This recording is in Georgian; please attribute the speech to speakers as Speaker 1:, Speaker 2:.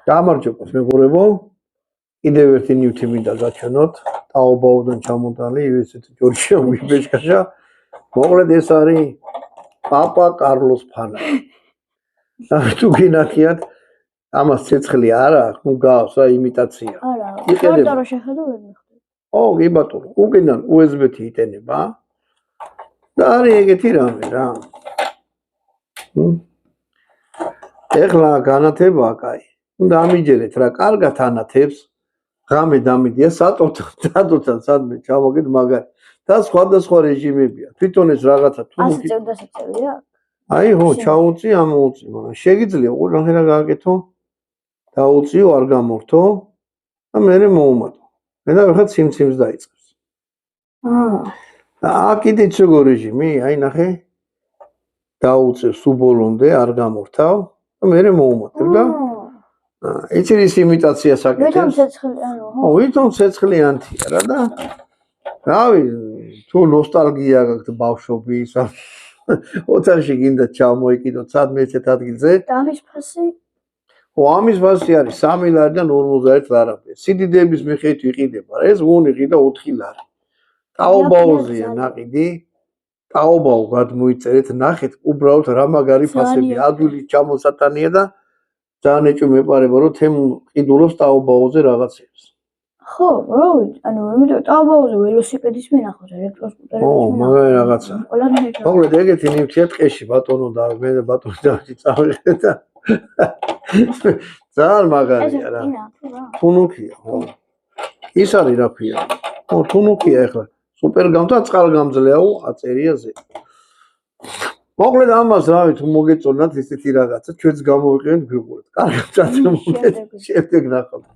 Speaker 1: გამარჯობათ მეგობრებო. კიდევ ერთი ნივთი მინდა გაჩვენოთ. ტაობაოდან ჩამოტანილი ისეთი ჯორჯია მიბეჭკაშა. მოკლედ ეს არის პაპა კარლოს ფანა. თუ გინახიათ ამას ცეცხლი არ აქვს, ნუ გავს რა იმიტაცია.
Speaker 2: არა, ფოტო შეხედო ვერ მიხდი.
Speaker 1: ო, კი ბატონო, უკიდან USB-ით იტენება. და არის ეგეთი რამე რა. ეხლა განათება კაი. უნდა ამიჯერეთ რა, კარგად ანათებს. ღამე დამიდია სატოთან სადმე ჩავაგეთ მაგარი. და სხვადასხვა რეჟიმებია. თვითონ ეს რაღაცა თუ
Speaker 2: ასე წევდასაწევია?
Speaker 1: აი ხო, ჩაუწი, ამოუწი, მაგრამ შეგიძლია ყველაფერა გააკეთო. დაუწიო, არ გამორთო და მერე მოუმატო. მე და ვეხა ციმციმს დაიწყებს. კიდე ცეგო რეჟიმი, აი ნახე. დაუწევ სულ ბოლომდე, არ გამორთავ და მერე მოუმატებ და იცი ის იმიტაცია საკეთებს.
Speaker 2: ვითომ ცეცხლიანო, ხო?
Speaker 1: ვითომ ცეცხლიანთია რა და რავი, თუ ნოსტალგია გაქვთ ბავშვობის, ოთახში გინდა ჩამოიკიდოთ სადმე ესეთ ადგილზე.
Speaker 2: და ამის ფასი?
Speaker 1: ო, ამის ფასი არის 3 ლარიდან 51 ლარამდე. სიდიდეების მიხედვით ვიყიდება. ეს გონი ყიდა 4 ლარი. ტაობაოზეა ნაყიდი. ტაობაო გადმოიწერეთ, ნახეთ უბრალოდ რა მაგარი ფასები. ადვილი ჩამოსატანია და ძალიან ეჭვი მეპარება რომ თემ ყიდულობს ტაობაოზე რაღაცებს.
Speaker 2: ხო, რავი, ანუ იმიტომ ტაობაოზე ველოსიპედის მინახავს, ელექტროსკუტერის.
Speaker 1: ო, მაგარი რაღაცა. მოკლედ ეგეთი ნივთია ტყეში ბატონო და მე და ბატონი დავჭი წავიღე და ძალიან მაგარია რა. თუნუქია, ხო. ის არის რა ქვია. ო, თუნუქია ეხლა. სუპერ გამთა წყალგამძლეაო, აწერია ზე. მოკლედ ამას რავი თუ მოგეწონათ ესეთი რაღაცა, ჩვენც გამოვიყენეთ გვიყურეთ. კარგად წაწმოვდეთ. შემდეგ ნახავთ.